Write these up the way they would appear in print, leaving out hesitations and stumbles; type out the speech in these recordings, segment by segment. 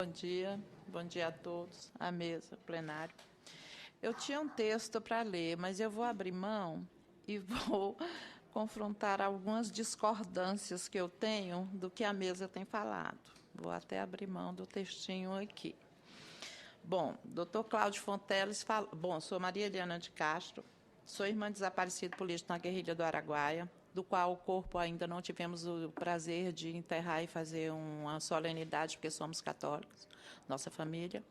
Bom dia a todos, à mesa, plenário. Eu tinha um texto para ler, mas eu vou abrir mão e vou confrontar algumas discordâncias que eu tenho do que a mesa tem falado. Vou até abrir mão do textinho aqui. Bom, doutor Cláudio Fonteles fala... Bom, sou Maria Eliana de Castro, sou irmã de desaparecido político na guerrilha do Araguaia, do qual o corpo ainda não tivemos o prazer de enterrar e fazer uma solenidade, porque somos católicos, nossa família.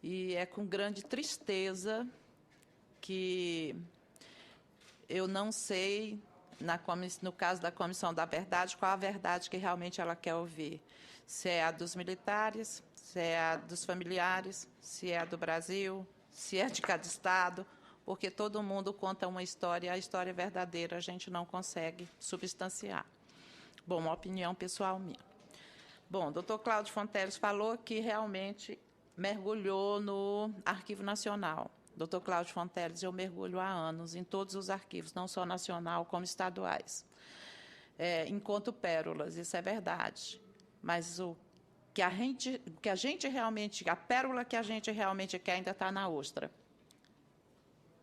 E é com grande tristeza que eu não sei, no caso da Comissão da Verdade, qual a verdade que realmente ela quer ouvir. Se é a dos militares, se é a dos familiares, se é a do Brasil, se é de cada estado, porque todo mundo conta uma história, a história verdadeira a gente não consegue substanciar. Bom, uma opinião pessoal minha. Bom, o doutor Cláudio Fonteles falou que realmente mergulhou no Arquivo Nacional. Doutor Cláudio Fonteles, eu mergulho há anos em todos os arquivos, não só nacional, como estaduais. Encontro pérolas, isso é verdade. Mas o que a gente realmente, a pérola que a gente realmente quer ainda está na ostra,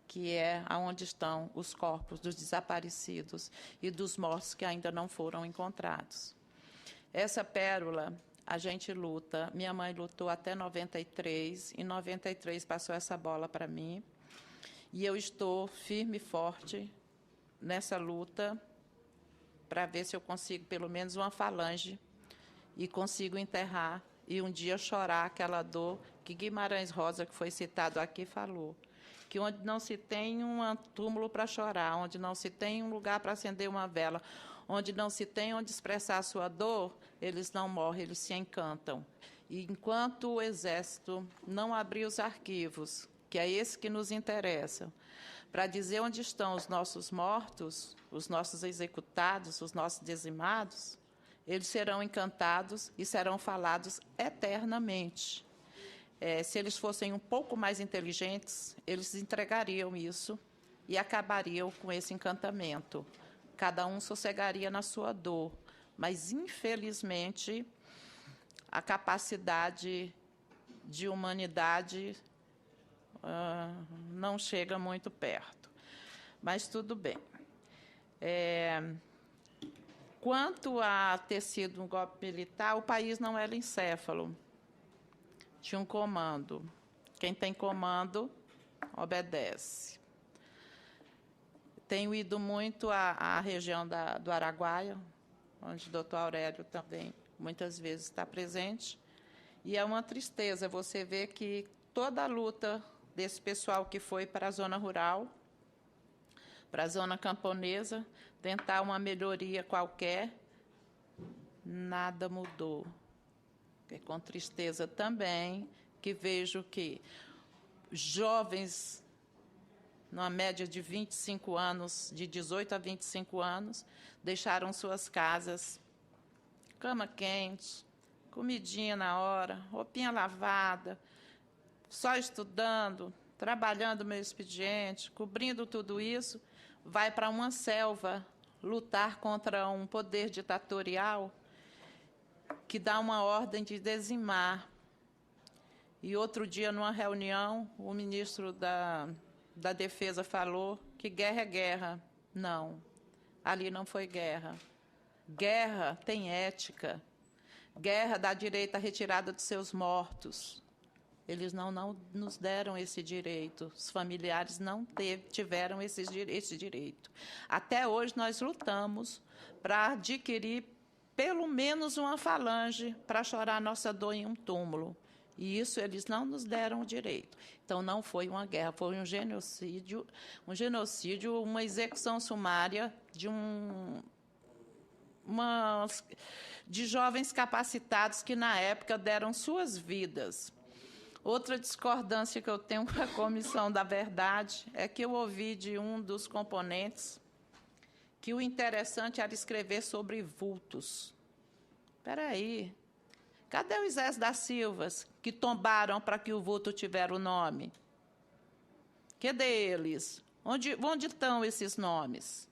que é onde estão os corpos dos desaparecidos e dos mortos que ainda não foram encontrados. Essa pérola, a gente luta. Minha mãe lutou até 93. Em 93 passou essa bola para mim. E eu estou firme e forte nessa luta para ver se eu consigo pelo menos uma falange e consigo enterrar e um dia chorar aquela dor que Guimarães Rosa, que foi citado aqui, falou. Que onde não se tem um túmulo para chorar, onde não se tem um lugar para acender uma vela, onde não se tem onde expressar a sua dor, eles não morrem, eles se encantam. E enquanto o Exército não abrir os arquivos, que é esse que nos interessa, para dizer onde estão os nossos mortos, os nossos executados, os nossos dizimados, eles serão encantados e serão falados eternamente. Se eles fossem um pouco mais inteligentes, eles entregariam isso e acabariam com esse encantamento. Cada um sossegaria na sua dor, mas, infelizmente, a capacidade de humanidade não chega muito perto. Mas tudo bem. Quanto a ter sido um golpe militar, o país não era encéfalo. Tinha um comando. Quem tem comando, obedece. Tenho ido muito à região do Araguaia, onde o doutor Aurélio também muitas vezes está presente, e é uma tristeza você ver que toda a luta desse pessoal que foi para a zona rural, para a zona camponesa, tentar uma melhoria qualquer, nada mudou. É com tristeza também que vejo que jovens, numa média de 25 anos, de 18 a 25 anos, deixaram suas casas, cama quente, comidinha na hora, roupinha lavada, só estudando, trabalhando meu expediente, cobrindo tudo isso, vai para uma selva lutar contra um poder ditatorial que dá uma ordem de dizimar. E outro dia, numa reunião, o ministro da Defesa falou que guerra é guerra. Não, ali não foi guerra. Guerra tem ética. Guerra dá direito à retirada de seus mortos. Eles não nos deram esse direito. Os familiares não tiveram esse direito. Até hoje, nós lutamos para adquirir pelo menos uma falange para chorar nossa dor em um túmulo. E isso eles não nos deram o direito. Então, não foi uma guerra, foi um genocídio, uma execução sumária de jovens capacitados que, na época, deram suas vidas. Outra discordância que eu tenho com a Comissão da Verdade é que eu ouvi de um dos componentes que o interessante era escrever sobre vultos. Espera aí. Cadê o Zé da Silvas, que tombaram para que o vulto tivesse o nome? Cadê eles? Onde estão esses nomes?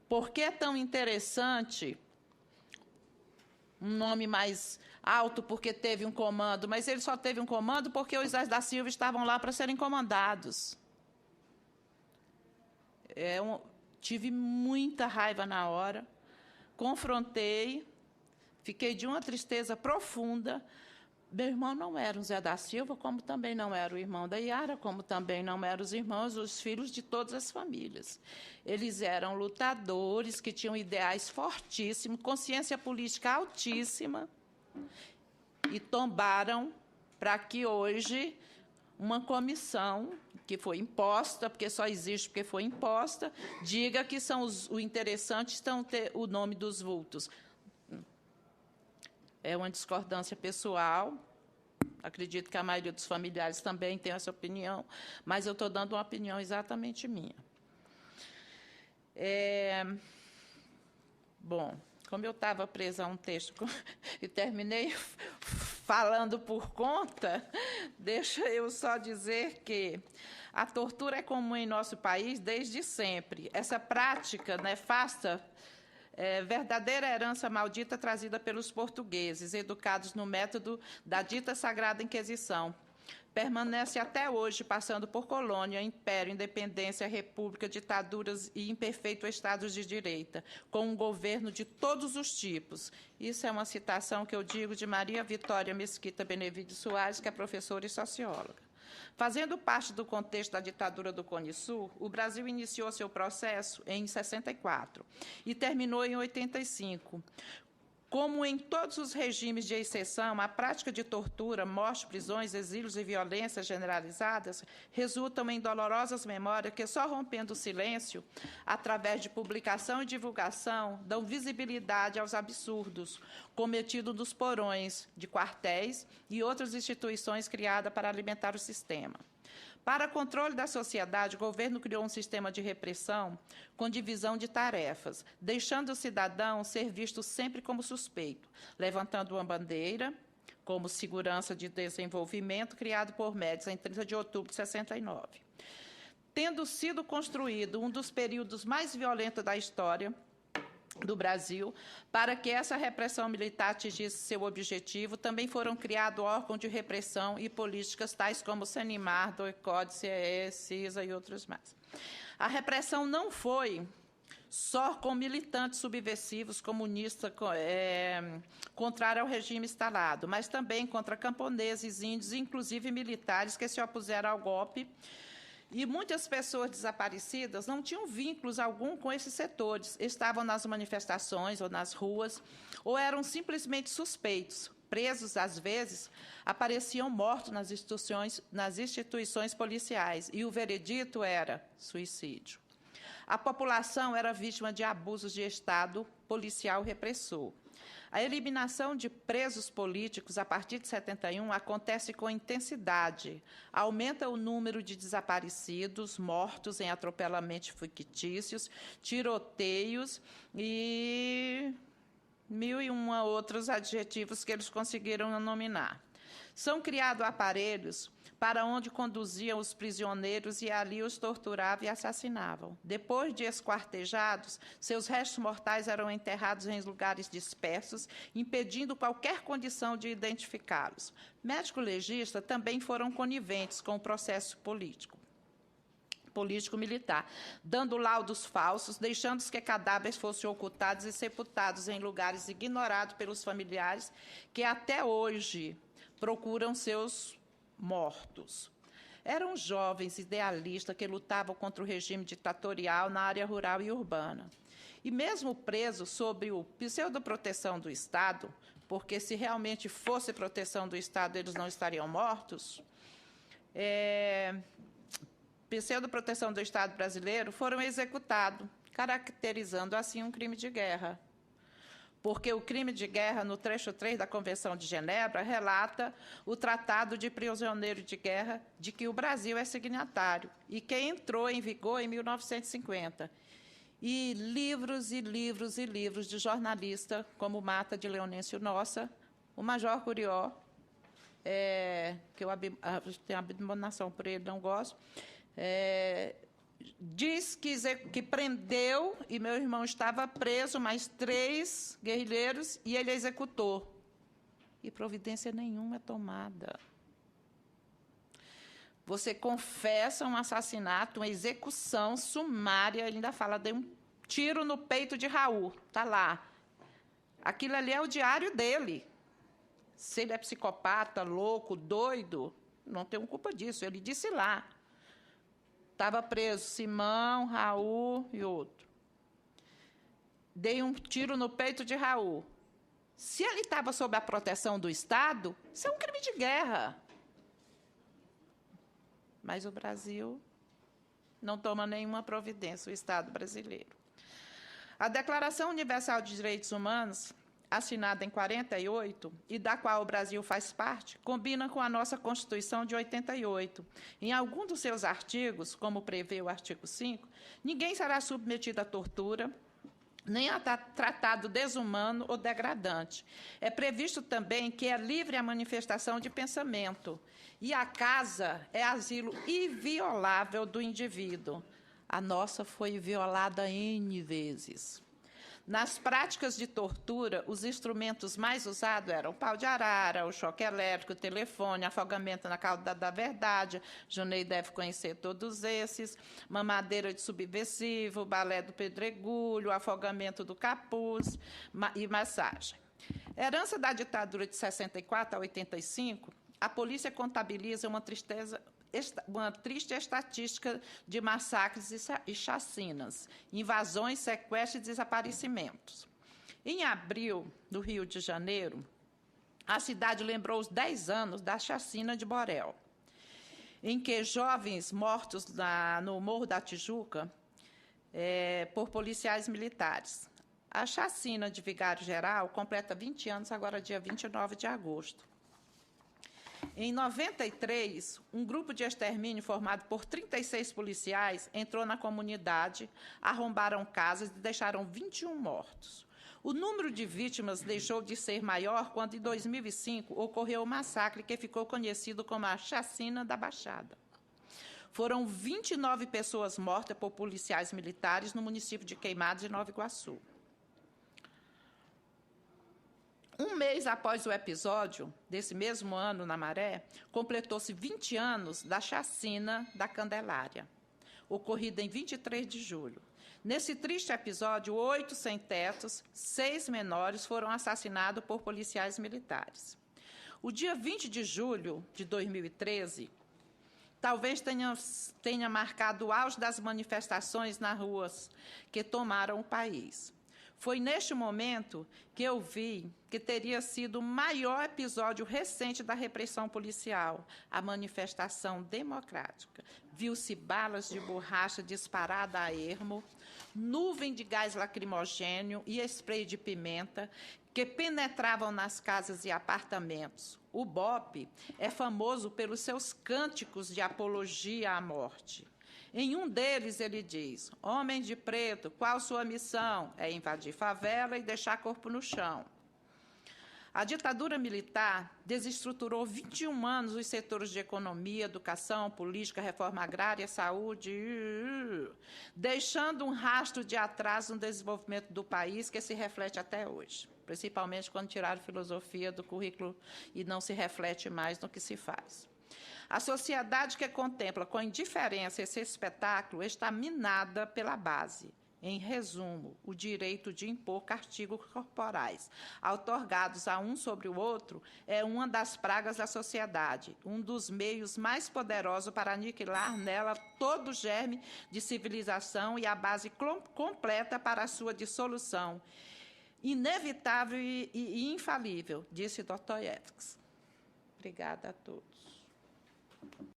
Por que é tão interessante um nome mais alto porque teve um comando, mas ele só teve um comando porque os da Silva estavam lá para serem comandados. Tive muita raiva na hora, confrontei, fiquei de uma tristeza profunda. Meu irmão não era o Zé da Silva, como também não era o irmão da Iara, como também não eram os irmãos, os filhos de todas as famílias. Eles eram lutadores que tinham ideais fortíssimos, consciência política altíssima, e tombaram para que hoje uma comissão que foi imposta, porque só existe porque foi imposta, diga que são o interessante estão ter o nome dos vultos. É uma discordância pessoal, acredito que a maioria dos familiares também tem essa opinião, mas eu estou dando uma opinião exatamente minha. Bom, como eu estava presa a um texto e terminei falando por conta, deixa eu só dizer que a tortura é comum em nosso país desde sempre. Essa prática nefasta verdadeira herança maldita trazida pelos portugueses, educados no método da dita Sagrada Inquisição. Permanece até hoje, passando por colônia, império, independência, república, ditaduras e imperfeito Estado de Direito, com um governo de todos os tipos. Isso é uma citação que eu digo de Maria Vitória Mesquita Benevides Soares, que é professora e socióloga. Fazendo parte do contexto da ditadura do Cone Sul, o Brasil iniciou seu processo em 64 e terminou em 85. Como em todos os regimes de exceção, a prática de tortura, morte, prisões, exílios e violências generalizadas resultam em dolorosas memórias que, só rompendo o silêncio, através de publicação e divulgação, dão visibilidade aos absurdos cometidos nos porões de quartéis e outras instituições criadas para alimentar o sistema. Para controle da sociedade, o governo criou um sistema de repressão com divisão de tarefas, deixando o cidadão ser visto sempre como suspeito, levantando uma bandeira como segurança de desenvolvimento criado por Médici em 30 de outubro de 69. Tendo sido construído um dos períodos mais violentos da história do Brasil, para que essa repressão militar atingisse seu objetivo, também foram criados órgãos de repressão e políticas tais como o CENIMAR, DOICODE, CEE, CISA e outros mais. A repressão não foi só com militantes subversivos, comunistas, contrários ao regime instalado, mas também contra camponeses, índios, inclusive militares que se opuseram ao golpe. E muitas pessoas desaparecidas não tinham vínculos algum com esses setores, estavam nas manifestações ou nas ruas, ou eram simplesmente suspeitos. Presos, às vezes, apareciam mortos nas instituições policiais, e o veredito era suicídio. A população era vítima de abusos de Estado policial repressor. A eliminação de presos políticos a partir de 71 acontece com intensidade. Aumenta o número de desaparecidos, mortos em atropelamentos fictícios, tiroteios e 1001 outros adjetivos que eles conseguiram nominar. São criados aparelhos para onde conduziam os prisioneiros e ali os torturavam e assassinavam. Depois de esquartejados, seus restos mortais eram enterrados em lugares dispersos, impedindo qualquer condição de identificá-los. Médico-legistas também foram coniventes com o processo político-militar, dando laudos falsos, deixando que cadáveres fossem ocultados e sepultados em lugares ignorados pelos familiares, que até hoje procuram seus mortos. Eram jovens idealistas que lutavam contra o regime ditatorial na área rural e urbana. E mesmo presos sob o pseudoproteção do Estado, porque se realmente fosse proteção do Estado, eles não estariam mortos, pseudoproteção do Estado brasileiro, foram executados, caracterizando assim um crime de guerra. Porque o crime de guerra, no trecho 3 da Convenção de Genebra, relata o Tratado de Prisioneiro de Guerra, de que o Brasil é signatário, e que entrou em vigor em 1950. E livros e livros e livros de jornalistas, como Mata de Leonêncio Nossa, o Major Curió, que eu tenho abominação por ele, não gosto, diz que prendeu, e meu irmão estava preso, mais 3 guerrilheiros, e ele executou. E providência nenhuma é tomada. Você confessa um assassinato, uma execução sumária, ele ainda fala, deu um tiro no peito de Raul, está lá. Aquilo ali é o diário dele. Se ele é psicopata, louco, doido, não tenho culpa disso, ele disse lá. Estava preso Simão, Raul e outro. Dei um tiro no peito de Raul. Se ele estava sob a proteção do Estado, isso é um crime de guerra. Mas o Brasil não toma nenhuma providência, o Estado brasileiro. A Declaração Universal de Direitos Humanos, assinada em 48, e da qual o Brasil faz parte, combina com a nossa Constituição de 88. Em algum dos seus artigos, como prevê o artigo 5, ninguém será submetido à tortura, nem a tratado desumano ou degradante. É previsto também que é livre a manifestação de pensamento, e a casa é asilo inviolável do indivíduo. A nossa foi violada N vezes. Nas práticas de tortura, os instrumentos mais usados eram o pau de arara, o choque elétrico, o telefone, afogamento na cauda da verdade, Junei deve conhecer todos esses, mamadeira de subversivo, balé do pedregulho, afogamento do capuz e massagem. Herança da ditadura de 64 a 85, a polícia contabiliza uma triste estatística de massacres e chacinas, invasões, sequestros e desaparecimentos. Em abril, no Rio de Janeiro, a cidade lembrou os 10 anos da chacina de Borel, em que jovens mortos no Morro da Tijuca por policiais militares. A chacina de Vigário Geral completa 20 anos, agora dia 29 de agosto. Em 93, um grupo de extermínio formado por 36 policiais entrou na comunidade, arrombaram casas e deixaram 21 mortos. O número de vítimas deixou de ser maior quando, em 2005, ocorreu o massacre que ficou conhecido como a Chacina da Baixada. Foram 29 pessoas mortas por policiais militares no município de Queimados, em Nova Iguaçu. Um mês após o episódio, desse mesmo ano, na Maré, completou-se 20 anos da chacina da Candelária, ocorrida em 23 de julho. Nesse triste episódio, 8 sem-tetos, 6 menores foram assassinados por policiais militares. O dia 20 de julho de 2013, talvez tenha marcado o auge das manifestações nas ruas que tomaram o país. Foi neste momento que eu vi que teria sido o maior episódio recente da repressão policial, a manifestação democrática. Viu-se balas de borracha disparada a ermo, nuvem de gás lacrimogêneo e spray de pimenta que penetravam nas casas e apartamentos. O BOPE é famoso pelos seus cânticos de apologia à morte. Em um deles, ele diz: homens de preto, qual sua missão? É invadir favela e deixar corpo no chão. A ditadura militar desestruturou 21 anos os setores de economia, educação, política, reforma agrária, saúde, deixando um rastro de atraso no desenvolvimento do país que se reflete até hoje, principalmente quando tiraram filosofia do currículo e não se reflete mais no que se faz. A sociedade que contempla com indiferença esse espetáculo está minada pela base. Em resumo, o direito de impor castigos corporais, outorgados a um sobre o outro, é uma das pragas da sociedade, um dos meios mais poderosos para aniquilar nela todo o germe de civilização e a base completa para a sua dissolução. Inevitável e infalível, disse Dostoiévski. Obrigada a todos.